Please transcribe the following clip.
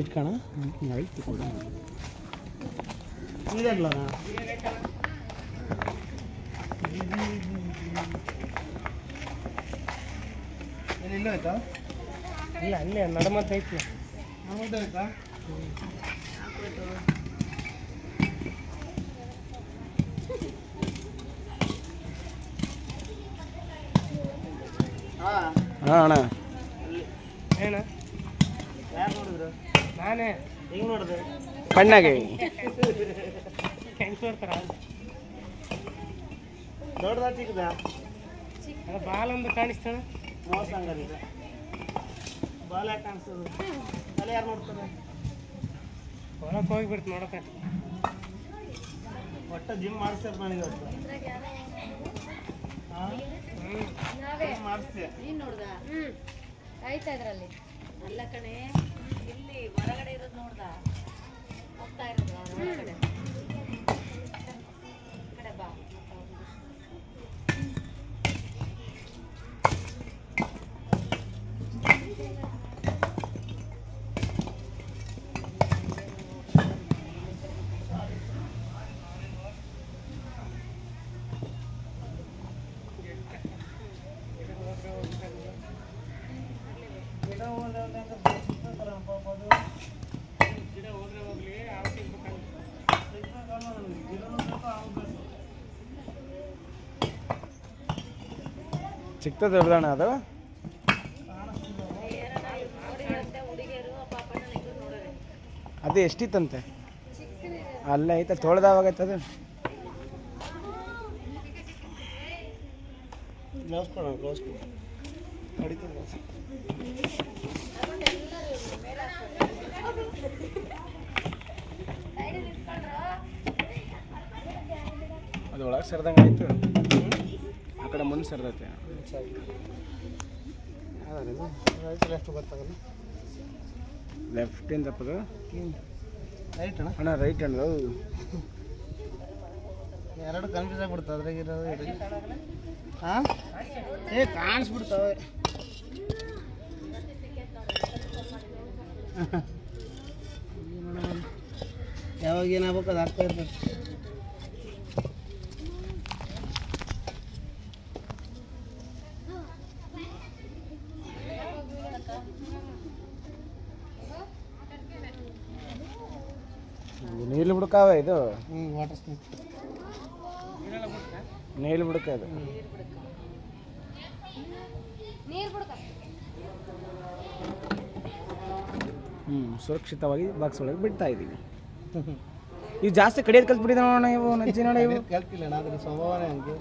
ಇಟ್ಕೋಣ ಆಯ್ತು ಕೂಡ ಇದಲ್ಲ ಇಲ್ಲ ಆಯ್ತಾ ಇಲ್ಲ ಅಲ್ಲೇ ನಡಮದ್ದು ಐತಿ ನಡಮದ್ದು ಆಯ್ತಾ ಹಾಂ ಅಣ್ಣ ಏನ ಯಾರು ನೋಡಿದ್ರು ನಾನೇ ಹೆಂಗೆ ನೋಡಿದೆ ಕಣ್ಣಾಗೆ ಹೆಂಗೆ ನೋಡ್ತಾರ ದೊಡ್ಡದ ಚಿಕ್ಕದ ಬಾಲೊಂದು ಕಾಣಿಸ್ತಾನ ಮೋಸ ಹಂಗಾರಿದೆ ಬಾಲ ಯಾಕೆ ಕಾಣಿಸ್ತದೆ ತಲೆ ಯಾರು ನೋಡ್ತಾರೆ ಒಳಕ್ಕೆ ಹೋಗಿಬಿಡ್ತು ನೋಡಕ್ಕೆ ಒಟ್ಟು ಜಿಮ್ ಮಾಡಿಸ್ತಾರೆ ನನಗೆ ಇವತ್ತು ಮಾಡಿಸ್ತೀಯ ನೀನು ನೋಡ್ದ ಆಯ್ತಾ ಇದ್ರಲ್ಲಿ ಅಲ್ಲ ಕಣೆ ಇಲ್ಲಿ ಹೊರಗಡೆ ಇರೋದು ನೋಡ್ದ ಹೋಗ್ತಾ ಇರೋದು ಹೊರಗಡೆ ಕಡೆ ಬಾ ಚಿಕ್ಕದ ದೊಡ್ಡದಣ್ಣ ಅದು ಅದು ಎಷ್ಟಿತ್ತಂತೆ ಅಲ್ಲ ಐತ ತೊಳೆದಾವಾಗೈತದು ಗ್ಲೌಸ್ ಕೊಡೋಣ ಗ್ಲೌಸ್ ಕೊಡು ಅದು ಒಳಗೆ ಸರ್ದಂಗೆ ಆಯ್ತು ಆ ಕಡೆ ಮುಂದೆ ಸರ್ದೈತೆ ಲೆಫ್ಟ್ ಗೊತ್ತಾಗಲ್ಲ ಲೆಫ್ಟಿಂದ ತಪ್ಪದು ರೈಟ್ ಅಣ್ಣ ಅಣ್ಣ ರೈಟ್ ಹ್ಯಾಂಡ್ ಎರಡು ಕನ್ಫ್ಯೂಸ್ ಆಗಿಬಿಡ್ತಾವೆ ಅದ್ರಾಗಿರೋದು ಹಾಂ ಏ ಕಾಣಿಸ್ಬಿಡ್ತಾವೆ ಯಾವಾಗ ಏನಾಗಬೇಕು ಅದು ಆಗ್ತಾ ಇರ್ತದೆ ನೀರು ಬುಡಕಾವ ಇದು ವಾಟರ್ ಸ್ನೇಕ್ ನೀರು ಬುಡಕ ಇದು ಸುರಕ್ಷಿತವಾಗಿ ಬಾಕ್ಸ್ ಒಳಗೆ ಬಿಡ್ತಾ ಇದ್ದೀವಿ ಇವು ಜಾಸ್ತಿ ಕಡಿಯೋದು ಕಲ್ತ್ಬಿಟ್ಟಿದೆ ನೋಡೋಣ ಇವು ನಜ್ಜಿ ನೋಡ ಇವು ಕಲ್ತಿಲ್ಲ ಆದರೆ ಸ್ವಭಾವನೇ ಹಂಗೆ